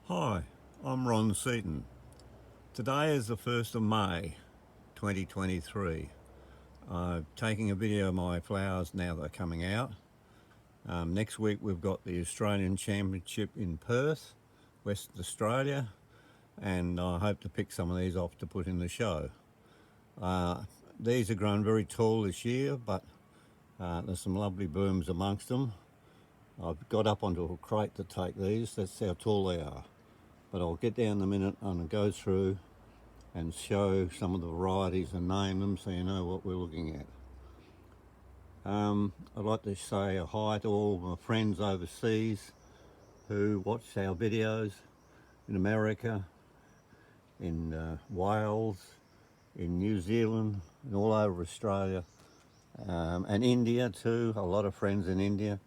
Hi, I'm Ron Seaton. Today is the 1st of May 2023. I'm taking a video of my flowers now that are coming out. Next week we've got the Australian Championship in Perth, Western Australia, and I hope to pick some of these off to put in the show. These are grown very tall this year, but there's some lovely blooms amongst them. I've got up onto a crate to take these, that's how tall they are. But I'll get down in a minute and go through and show some of the varieties and name them so you know what we're looking at. I'd like to say a hi to all my friends overseas who watch our videos in America, in Wales, in New Zealand, and all over Australia, and India too. A lot of friends in India.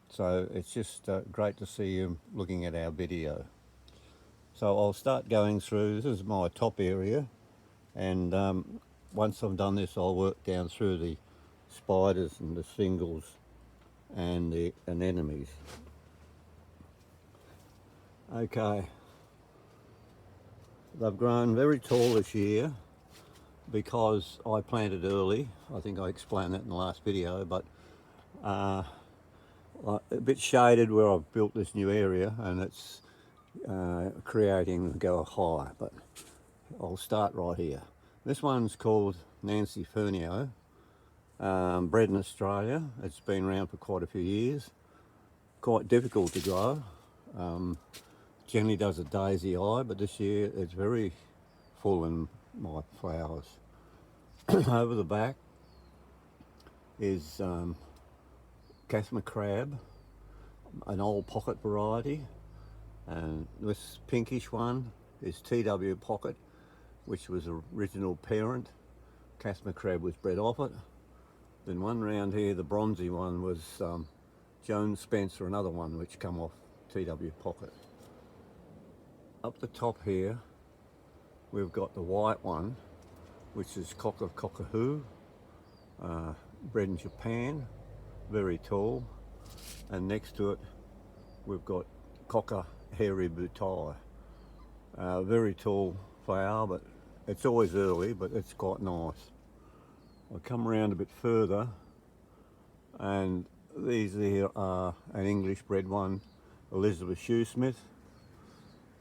So it's just great to see you looking at our video. So I'll start going through. This is my top area, and once I've done this I'll work down through the spiders and the singles and the anemones. Okay, they've grown very tall this year because I planted early. I think I explained that in the last video, but a bit shaded where I've built this new area, and it's creating to go high, but I'll start right here. This one's called Nancy Fernio, bred in Australia. It's been around for quite a few years. Quite difficult to grow. Generally does a daisy eye, but this year it's very full in my flowers. Over the back is Cathma crab, an old pocket variety, and this pinkish one is TW pocket, which was the original parent. Cathma crab was bred off it. Then one round here, the bronzy one, was Jones Spencer, another one which come off TW pocket. Up the top here we've got the white one, which is Cockahoo, bred in Japan, very tall. And next to it we've got Coca hairy butai, very tall flower, but it's always early, but it's quite nice. I'll come around a bit further, and these here are an English bred one, Elizabeth Shoesmith.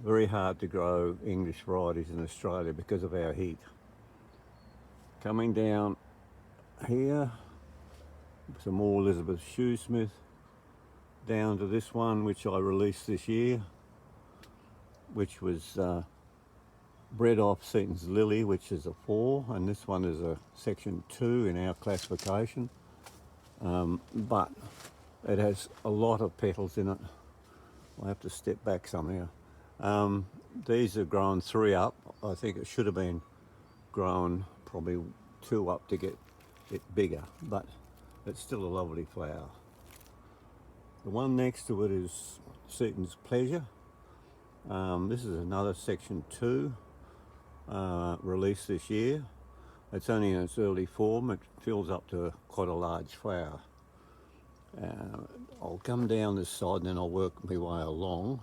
Very hard to grow English varieties in Australia because of our heat. Coming down here, some more Elizabeth Shoesmith, down to this one which I released this year, which was bred off Seaton'S Lily, which is a 4, and this one is a section 2 in our classification, but it has a lot of petals in it. I have to step back somehow. These are grown 3 up. I think it should have been grown probably 2 up to get it bigger, but it's still a lovely flower. The one next to it is Seaton's Pleasure. This is another section 2, released this year. It's only in its early form. It fills up to quite a large flower. I'll come down this side and then I'll work my way along.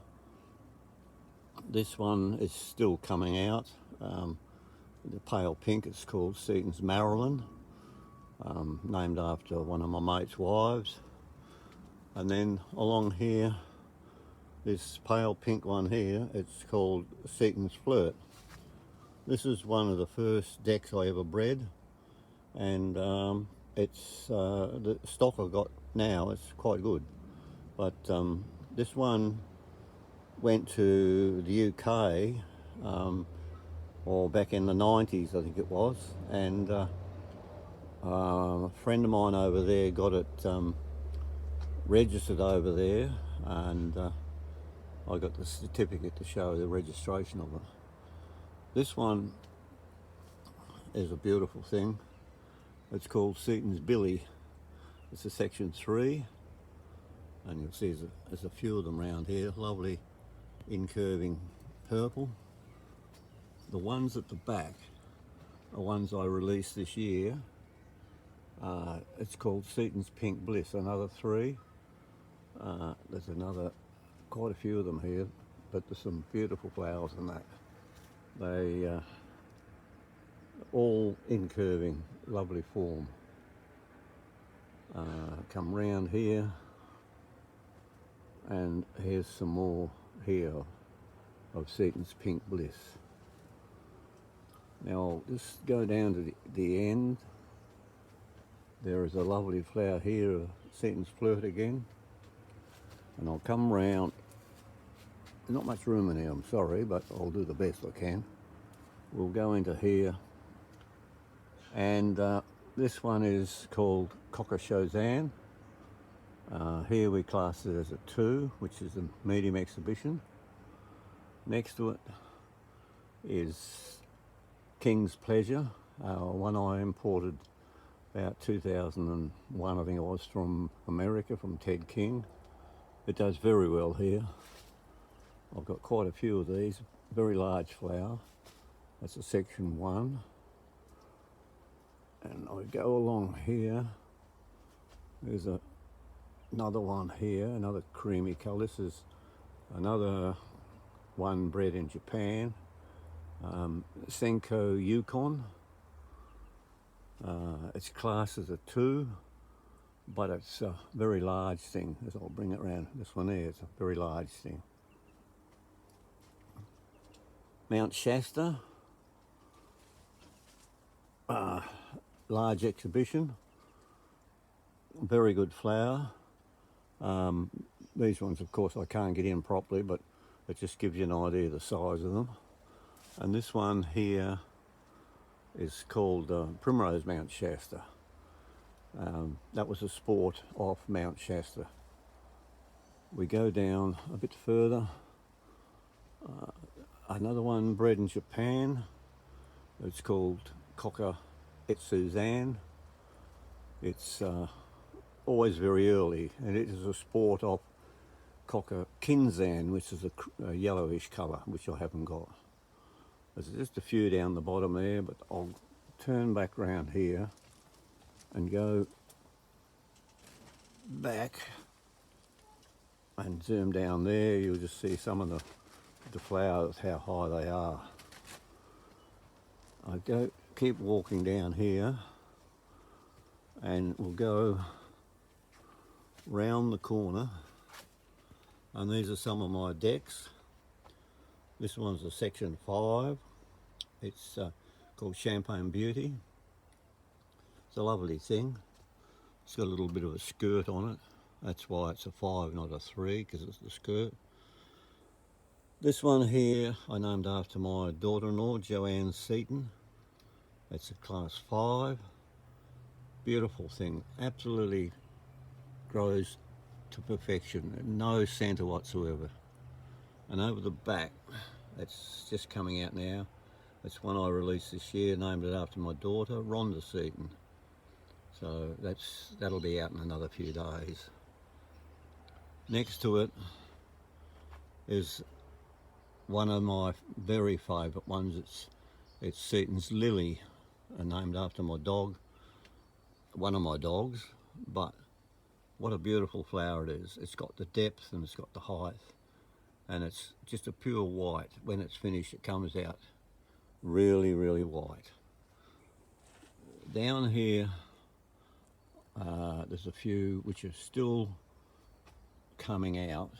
This one is still coming out. The pale pink, it's called Seaton's Marilyn, named after one of my mate's wives. And then along here, this pale pink one here, it's called Seaton's Flirt. This is one of the first decks I ever bred, and it's the stock I've got now, it's quite good. But this one went to the UK, or back in the 90s I think it was, and a friend of mine over there got it registered over there, and I got the certificate to show the registration of it. This one is a beautiful thing. It's called Seaton's Billy. It's a section 3, and you'll see there's a few of them around here. Lovely incurving purple. The ones at the back are ones I released this year. It's called Seaton's Pink Bliss, another 3. There's quite a few of them here. but there's some beautiful flowers in that. They all incurving, lovely form. Come round here, and here's some more here of Seaton's Pink Bliss. Now I'll just go down to the end. There is a lovely flower here of Seaton's Flirt again, and I'll come round. Not much room in here, I'm sorry, but I'll do the best I can. We'll go into here, and this one is called Cocker-Chozanne. Here we class it as a 2, which is a medium exhibition. Next to it is King's Pleasure, one I imported about 2001, I think it was, from America, from Ted King. It does very well here. I've got quite a few of these, very large flower. That's a section 1. And I go along here, there's another one here, another creamy colour. This is another one bred in Japan, Senko Yukon. It's classed as a 2, but it's a very large thing. As I'll bring it around, this one there, it's a very large thing. Mount Shasta, large exhibition, very good flower. These ones, of course, I can't get in properly, but it just gives you an idea of the size of them. And this one here is called Primrose Mount Shasta. That was a sport off Mount Shasta. We go down a bit further. Another one bred in Japan. It's called Cocker-Chozanne. It's always very early, and it is a sport of Cocker-Kinzan, which is a yellowish colour, which I haven't got. There's just a few down the bottom there, but I'll turn back round here and go back and zoom down there. You'll just see some of the flowers, how high they are. I keep walking down here, and we'll go round the corner, and these are some of my decks. This one's a section 5. It's called Champagne Beauty. It's a lovely thing. It's got a little bit of a skirt on it. That's why it's a 5, not a 3, because it's the skirt. This one here I named after my daughter-in-law, Joanne Seaton. It's a class 5. Beautiful thing. Absolutely grows to perfection. No centre whatsoever. And over the back, it's just coming out now. It's one I released this year, named it after my daughter, Rhonda Seaton. So that'll be out in another few days. Next to it is one of my very favourite ones. It's Seaton's Lily, named after my dog, one of my dogs. But what a beautiful flower it is. It's got the depth and it's got the height, and it's just a pure white. When it's finished, it comes out really, really white. Down here, there's a few which are still coming out.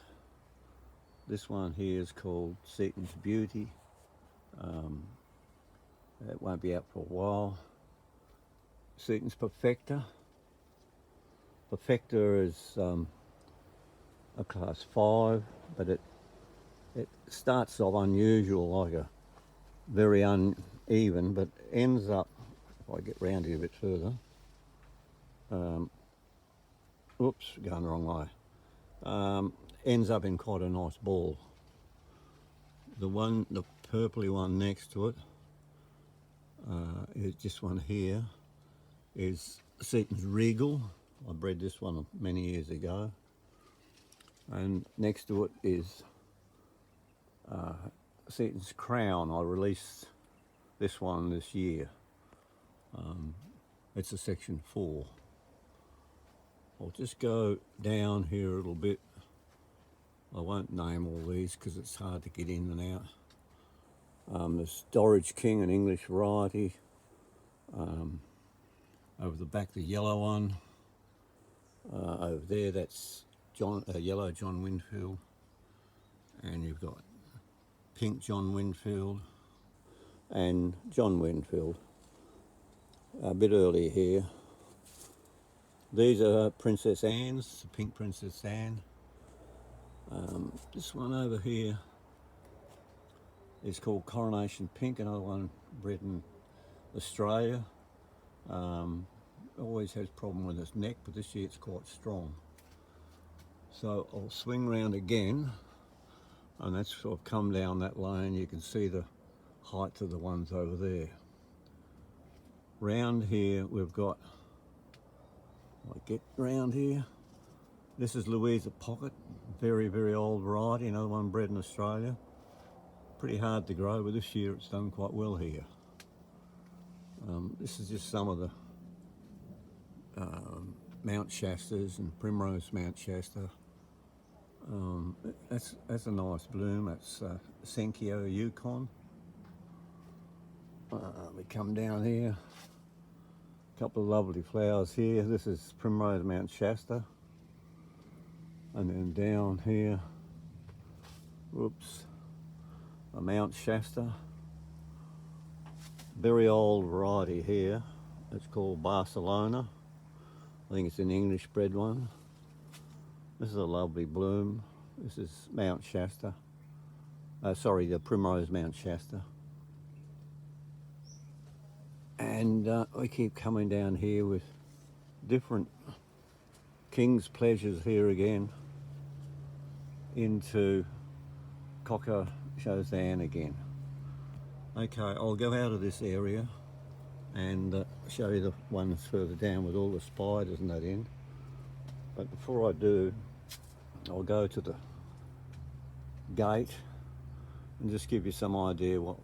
This one here is called Seaton's Beauty. It won't be out for a while. Seaton's Perfecta. Perfecta is a class 5, but it starts off unusual, like a very uneven, but ends up, if I get round here a bit further, oops, going the wrong way, ends up in quite a nice ball. The purpley one next to it, is this one here, is Seaton's Regal. I bred this one many years ago. And next to it is Seaton's Crown. I released this one this year. It's a section 4. I'll just go down here a little bit I won't name all these because it's hard to get in and out. There's Dorridge King, an English variety. Over the back, the yellow one. Over there, that's yellow John Winfield. And you've got pink John Winfield and John Winfield. A bit earlier here. These are Princess Anne's, pink Princess Anne. This one over here is called Coronation Pink, another one bred in Australia. Always has problem with its neck, but this year it's quite strong. So I'll swing round again, and that's sort of come down that lane. You can see the height of the ones over there. Round here we've got, I get round here, this is Louisa Pocket, very, very old variety, another one bred in Australia. Pretty hard to grow, but this year it's done quite well here. This is just some of the Mount Shastas and Primrose Mount Shasta. That's a nice bloom. That's Senkio Yukon. We come down here, a couple of lovely flowers here. This is Primrose Mount Shasta. And then down here, whoops, a Mount Shasta. Very old variety here. It's called Barcelona. I think it's an English bred one. This is a lovely bloom. This is Mount Shasta. Sorry, the Primrose Mount Shasta. And we keep coming down here with different King's Pleasures here again into Cocker Chozan again. Okay, I'll go out of this area and show you the ones further down with all the spiders and that in. But before I do, I'll go to the gate and just give you some idea what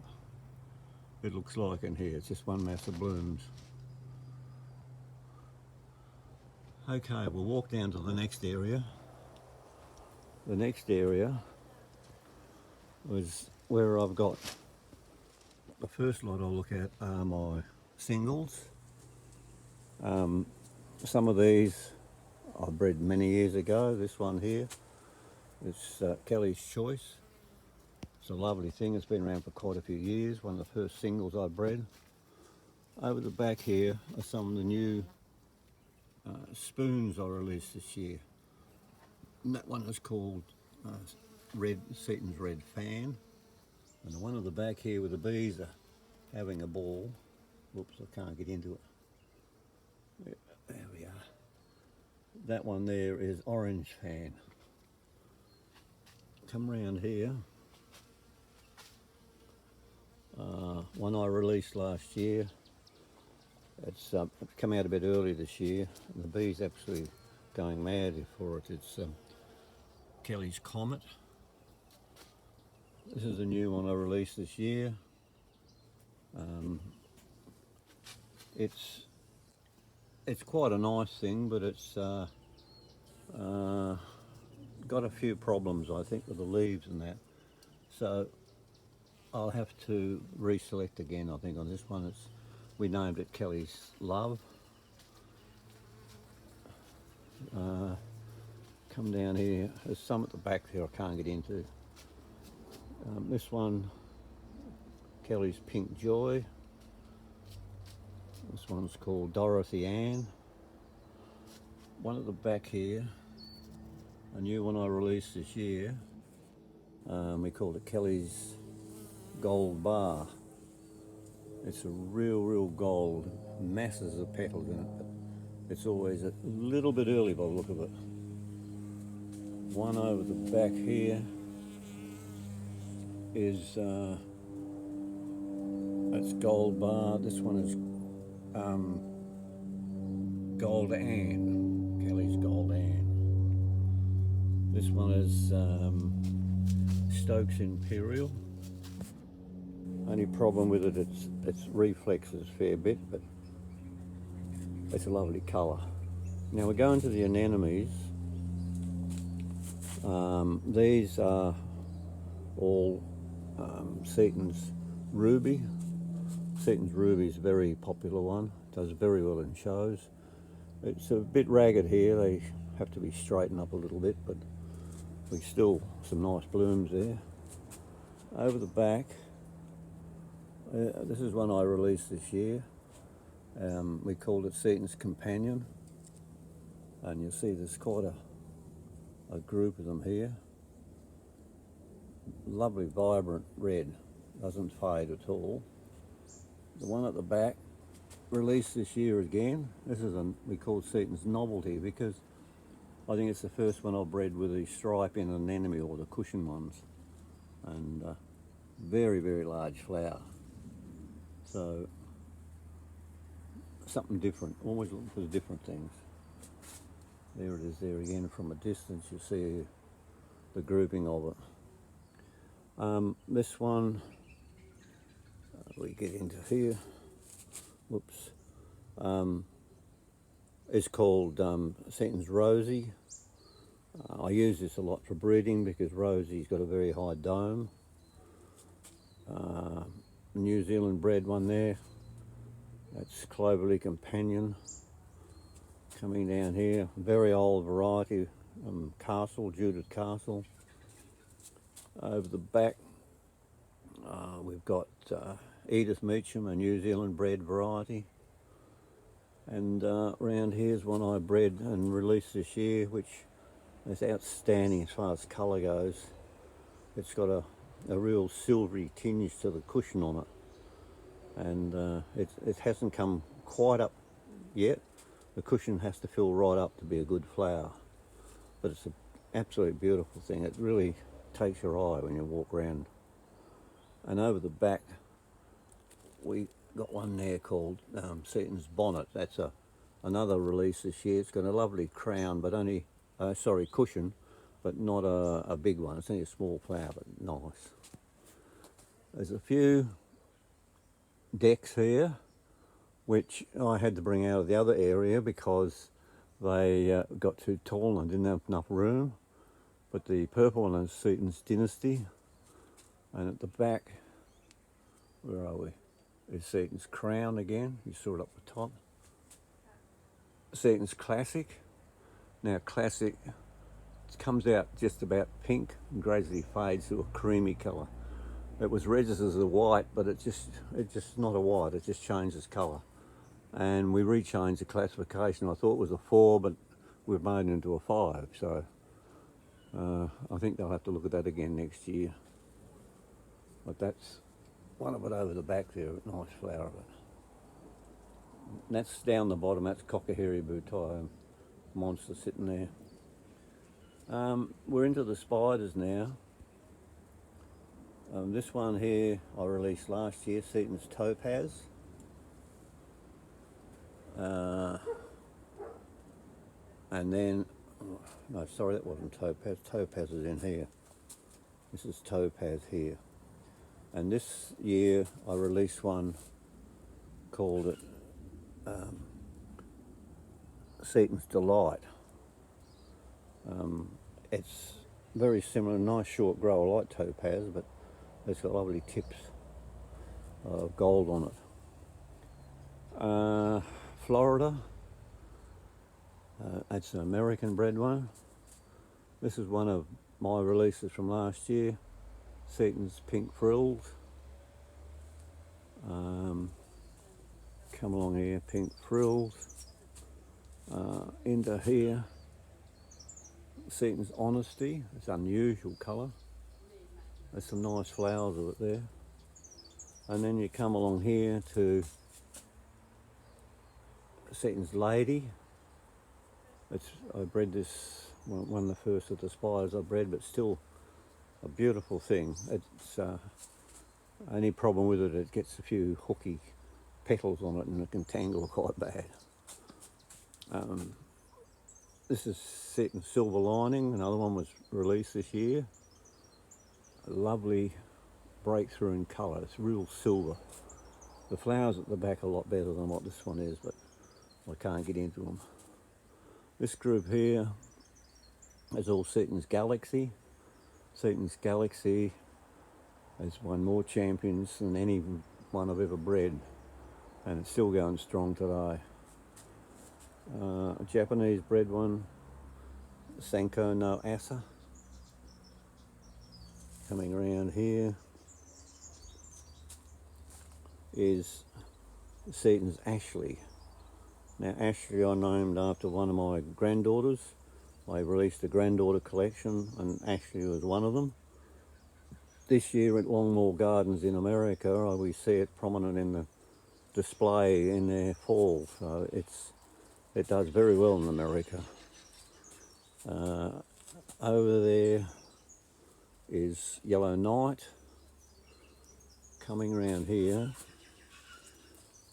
it looks like in here. It's just one mass of blooms. Okay, we'll walk down to the next area. The next area was where I've got, the first lot I'll look at are my singles. Some of these I bred many years ago. This one here, it's Kelly's Choice. It's a lovely thing. It's been around for quite a few years. One of the first singles I bred. Over the back here are some of the new spoons I released this year. And that one is called Seaton'S Red Fan. And the one at the back here with the bees are having a ball. Whoops, I can't get into it. There we are. That one there is Orange Fan. Come round here. One I released last year. It's come out a bit early this year. And the bees absolutely going mad for it. It's Kelly's Comet. This is a new one I released this year. It's quite a nice thing, but it's got a few problems, I think, with the leaves and that. So I'll have to reselect again, I think, on this one. We named it Kelly's Love. Come down here. There's some at the back there I can't get into. This one, Kelly's Pink Joy. This one's called Dorothy Ann. One at the back here, a new one I released this year. We called it Kelly's Gold Bar. It's a real gold, masses of petals in it, but it's always a little bit early by the look of it. One over the back here is that's Gold Bar. This one is Gold Ann, Kelly's Gold Ann. This one is Stokes Imperial. Only problem with it, it's reflexes a fair bit, but it's a lovely colour. Now we're going to the anemones. These are all Seaton's Ruby. Seaton's Ruby is a very popular one, does very well in shows. It's a bit ragged here, they have to be straightened up a little bit, but we still some nice blooms there. Over the back, this is one I released this year. We called it Seaton's Companion, and you'll see there's quite a group of them here. Lovely vibrant red, doesn't fade at all. The one at the back, released this year again. This is we call Seaton's Novelty because I think it's the first one I've bred with the stripe in anemone, or the cushion ones, and very, very large flower. So something different, always looking for different things. There it is there again from a distance, you see the grouping of it. This one, we get into here, whoops, is called Seaton's Rosie. I use this a lot for breeding because Rosie's got a very high dome. New Zealand bred one there, that's Cloverleaf Companion. Coming down here, very old variety, Castle, Judith Castle. Over the back, we've got Edith Meacham, a New Zealand bred variety. And around here's one I bred and released this year, which is outstanding as far as colour goes. It's got a real silvery tinge to the cushion on it, and it hasn't come quite up yet. The cushion has to fill right up to be a good flower, but it's an absolutely beautiful thing. It really takes your eye when you walk around. And over the back, we got one there called Seaton's Bonnet. That's another release this year. It's got a lovely crown, but only, cushion, but not a big one. It's only a small flower, but nice. There's a few decks here, which I had to bring out of the other area because they got too tall and didn't have enough room. But the purple one is Seaton's Dynasty, and at the back, where are we? Is Seaton's Crown again. You saw it up the top. Seaton's Classic. Now Classic, it comes out just about pink and gradually fades to a creamy colour. It was registered as a white, but it's just not a white. It just changes colour. And we rechanged the classification. I thought it was a 4, but we've made it into a 5. So I think they'll have to look at that again next year. But that's one of it over the back there, a nice flower of it. And that's down the bottom, that's Cockaheri Boutai, monster sitting there. We're into the spiders now. This one here I released last year, Seaton's Topaz. And then, no, sorry, that wasn't Topaz. Topaz is in here. This is Topaz here. And this year I released one called it Seaton's Delight. It's very similar, nice short grower like Topaz, but it's got lovely tips of gold on it. Florida, that's an American bred one. This is one of my releases from last year, Seaton's Pink Frills. Come along here, Pink Frills. Into here, Seaton's Honesty. It's unusual colour. There's some nice flowers of it there. And then you come along here to Seaton's Lady. I bred this, one of the first of the spiders I bred, but still a beautiful thing. It's only problem with it, it gets a few hooky petals on it and it can tangle quite bad. This is Seaton's Silver Lining. Another one was released this year. A lovely breakthrough in colour. It's real silver. The flowers at the back are a lot better than what this one is, but I can't get into them. This group here There's all Seaton'S Galaxy. Seaton'S Galaxy has won more champions than any one I've ever bred, and it's still going strong today. A Japanese bred one, Sanko no Asa. Coming around here is Seaton'S Ashley. Now Ashley I named after one of my granddaughters. I released a granddaughter collection and Ashley was one of them. This year at Longmore Gardens in America, we see it prominent in the display in their fall, so it does very well in America. Over there is Yellow Knight. Coming around here,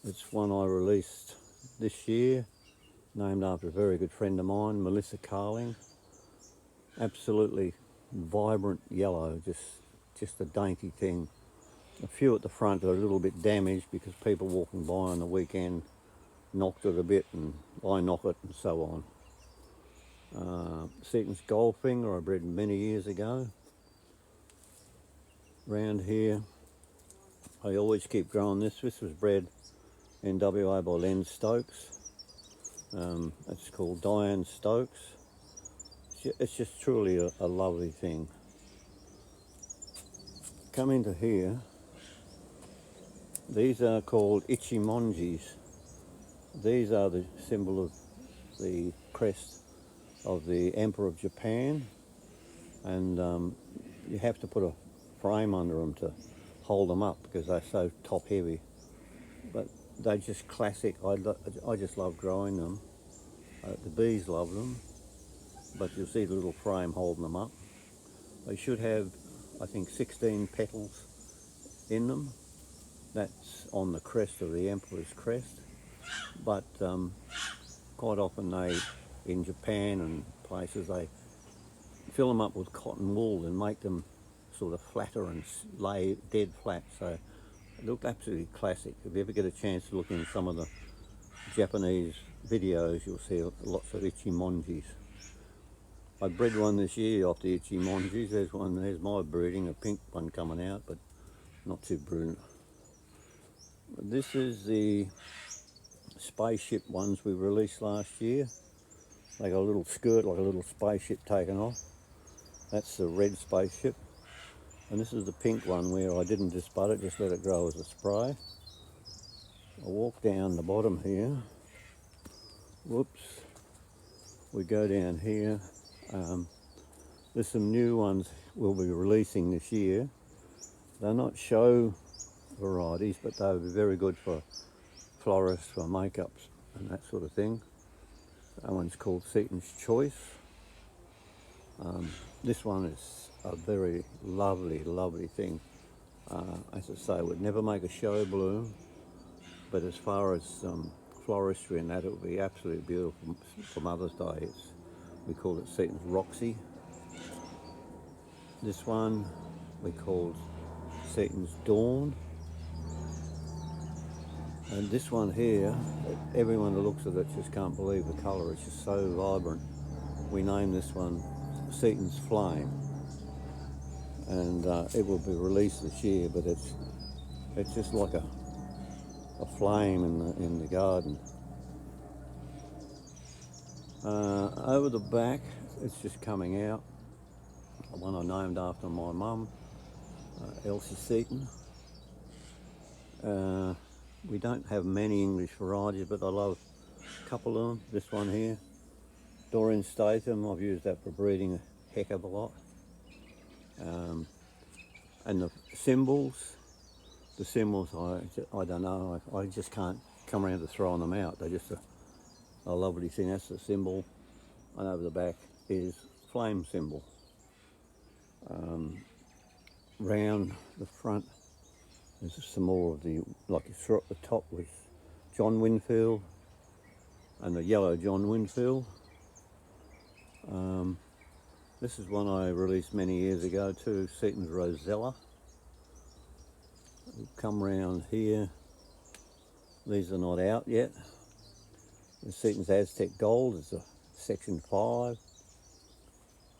it's one I released this year, named after a very good friend of mine, Melissa Carling. Absolutely vibrant yellow, just a dainty thing. A few at the front are a little bit damaged because people walking by on the weekend knocked it a bit and I knock it and so on. Seaton'S Goldfinger I bred many years ago. Round here I always keep growing this. This was bred in WA by Len Stokes. It's called Diane Stokes. It's just truly a lovely thing. Come into here, these are called Ichimonjis. These are the symbol of the crest of the Emperor of Japan, and you have to put a frame under them to hold them up because they're so top heavy. But they're just classic. I just love growing them. The bees love them, but you'll see the little frame holding them up. They should have, I think, 16 petals in them. That's on the crest of the Emperor's crest. But quite often in Japan and places, they fill them up with cotton wool and make them sort of flatter and lay dead flat. So it looked absolutely classic. If you ever get a chance to look in some of the Japanese videos, you'll see lots of Ichimonjis. I bred one this year off the Ichimonjis. There's my breeding, a pink one coming out, but not too brilliant. This is the spaceship ones we released last year. They got a little skirt like a little spaceship taken off. That's the red spaceship. And this is the pink one where I didn't just bud it, just let it grow as a spray. I walk down the bottom here. Whoops. We go down here. There's some new ones we'll be releasing this year. They're not show varieties, but they'll be very good for florists, for makeups and that sort of thing. That one's called Seaton'S Choice. This one is a very lovely, lovely thing. As I say, would never make a show bloom, but as far as floristry and that, it would be absolutely beautiful for Mother's Day. We call it Seaton'S Roxy. This one we called Seaton'S Dawn. And this one here, everyone that looks at it just can't believe the colour. It's just so vibrant. We named this one Seaton'S Flame, and it will be released this year. But it's just like a flame in the garden. Over the back, it's just coming out. One I named after my mum, Elsie Seaton. We don't have many English varieties, but I love a couple of them. This one here, Doreen Statham, I've used that for breeding a heck of a lot. And the symbols, I don't know, I just can't come around to throwing them out. They're just a lovely thing. That's the symbol, and over the back is flame symbol. Round the front, there's some more of the, like you saw at the top was John Winfield and the yellow John Winfield. This is one I released many years ago too, Seaton'S Rosella. We'll come round here. These are not out yet. The Seaton'S Aztec Gold is a section 5.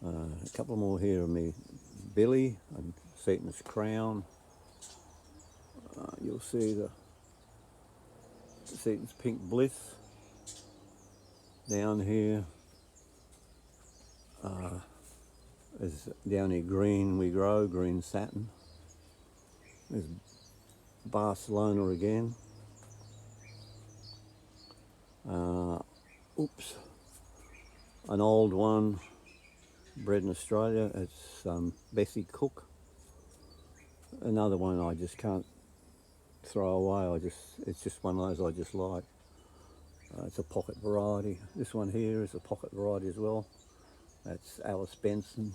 A couple more here of me Billy and Seaton'S Crown. You'll see the Seaton'S Pink Bliss down here. Is down here green we grow, green satin. There's Barcelona again. Oops, an old one, bred in Australia. It's Bessie Cook. Another one I just can't throw away. It's just one of those I just like. It's a pocket variety. This one here is a pocket variety as well. That's Alice Benson.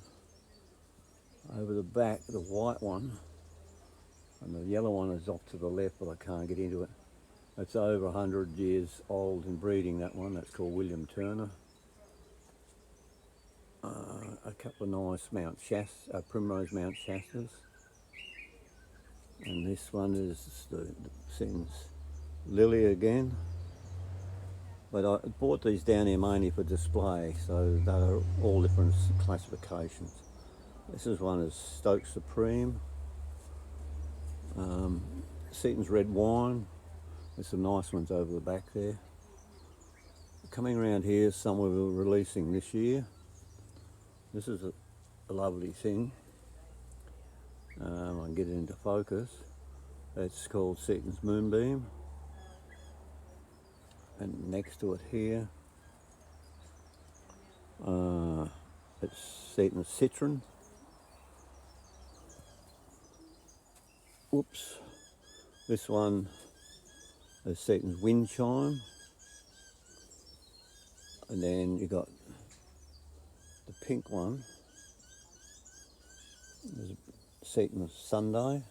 Over the back, the white one, and the yellow one is off to the left, but I can't get into it. It's over 100 years old in breeding, that one. That's called William Turner. A couple of nice Primrose Mount Shastas. And this one is the Seaton'S Lily again. But I bought these down here mainly for display, so they're all different classifications. This is one is Stoke Supreme. Seaton'S Red Wine. There's some nice ones over the back there. Coming around here, some we're releasing this year. This is a lovely thing. I can get it into focus. It's called Seaton'S Moonbeam. And next to it here, it's Seaton'S Citron. Whoops. This one is Seaton'S Wind Chime. And then you got the pink one. There's Seaton'S Sunday.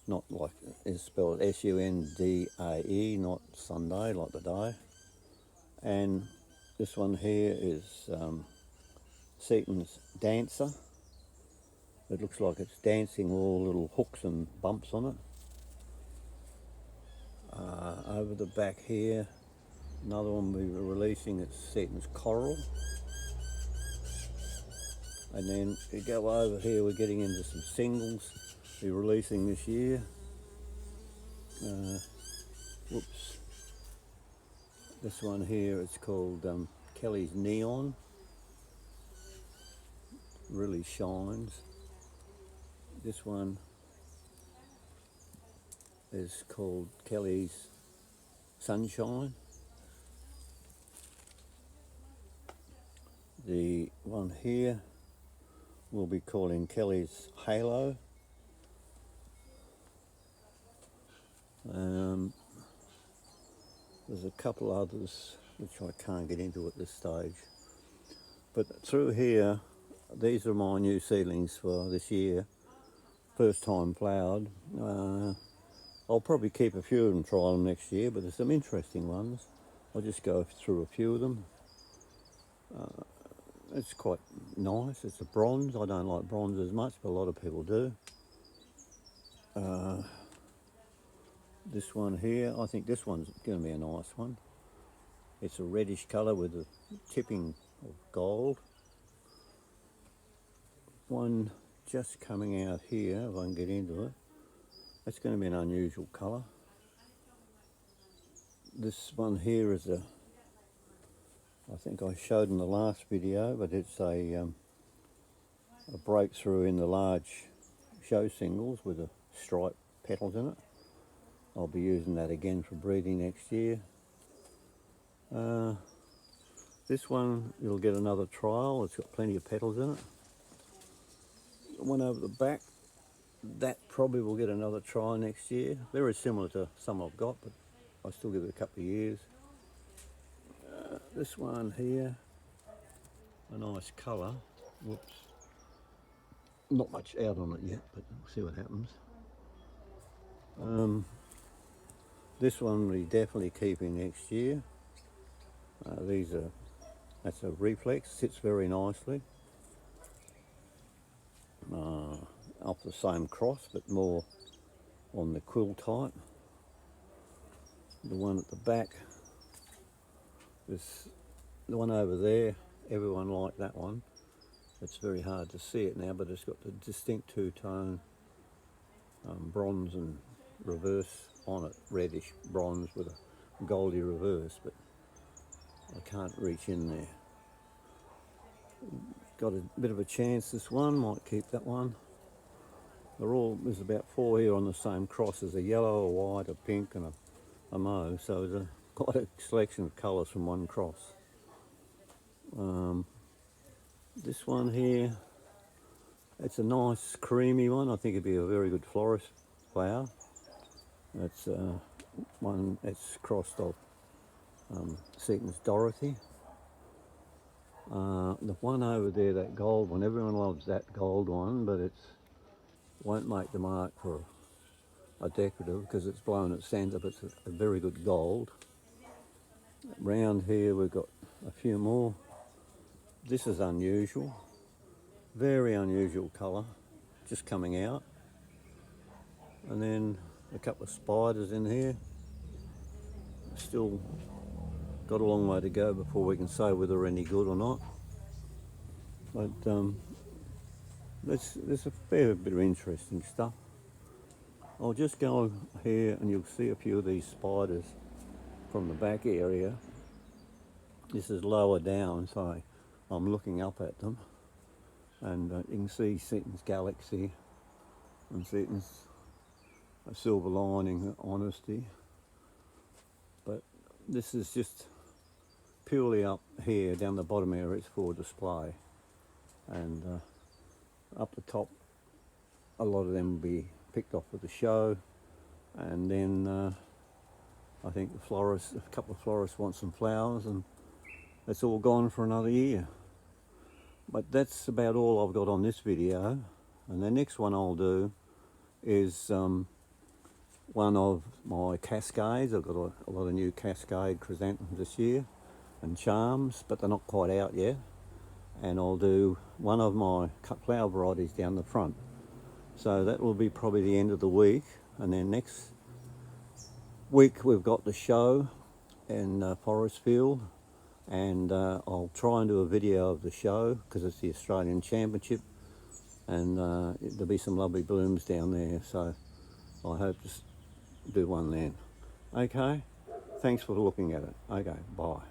Not like it's spelled S-U-N-D-A-E, not Sunday like the day. And this one here is Seaton'S Dancer. It looks like it's dancing with all little hooks and bumps on it. Over the back here, another one we were releasing, it's Seaton'S Coral. And then you go over here, we're getting into some singles we're releasing this year. Whoops. This one here, it's called Kelly's Neon. Really shines. This one is called Kelly's Sunshine. The one here we'll be calling Kelly's Halo. There's a couple others which I can't get into at this stage. But through here, these are my new seedlings for this year. First time flowered. I'll probably keep a few of them, try them next year, but there's some interesting ones. I'll just go through a few of them. It's quite nice. It's a bronze. I don't like bronze as much, but a lot of people do. This one here, I think this one's going to be a nice one. It's a reddish colour with a tipping of gold. One just coming out here, if I can get into it. That's going to be an unusual colour. This one here is I think I showed in the last video, but it's a breakthrough in the large show singles with the striped petals in it. I'll be using that again for breeding next year. This one, you'll get another trial. It's got plenty of petals in it. The one over the back, that probably will get another try next year. Very similar to some I've got, but I still give it a couple of years. This one here, a nice colour. Whoops. Not much out on it yet, but we'll see what happens. This one we're definitely keeping next year. That's a reflex, sits very nicely. Off the same cross, but more on the quill type. The one at the back, the one over there everyone liked that one. It's very hard to see it now, but it's got the distinct two-tone bronze and reverse on it, reddish bronze with a goldy reverse, but I can't reach in there. Got a bit of a chance this one, might keep that one. There's about 4 here on the same cross. There's a yellow, a white, a pink and a mauve, so there's quite a selection of colours from one cross. This one here, it's a nice creamy one. I think it'd be a very good florist flower. It's one that's crossed off Seaton'S Dorothy. The one over there, that gold one, everyone loves that gold one, but it won't make the mark for a decorative because it's blown its centre, but it's a very good gold. Round here we've got a few more. This is unusual, very unusual colour, just coming out. And then a couple of spiders in here. Still got a long way to go before we can say whether they're any good or not. But there's a fair bit of interesting stuff. I'll just go here and you'll see a few of these spiders from the back area. This is lower down, so I'm looking up at them, and you can see Seaton's Galaxy and Seaton's a silver lining, honesty. But this is just purely up here, down the bottom area, it's for display. And up the top, a lot of them will be picked off with the show. And then I think a couple of florists want some flowers, and that's all gone for another year. But that's about all I've got on this video. And the next one I'll do is one of my cascades. I've got a lot of new cascade chrysanthemums this year and charms, but they're not quite out yet. And I'll do one of my cut flower varieties down the front. So that will be probably the end of the week. And then next week we've got the show in Forest Field, and I'll try and do a video of the show because it's the Australian Championship, and there'll be some lovely blooms down there, so I hope to do one then. Okay, thanks for looking at it. Okay, bye.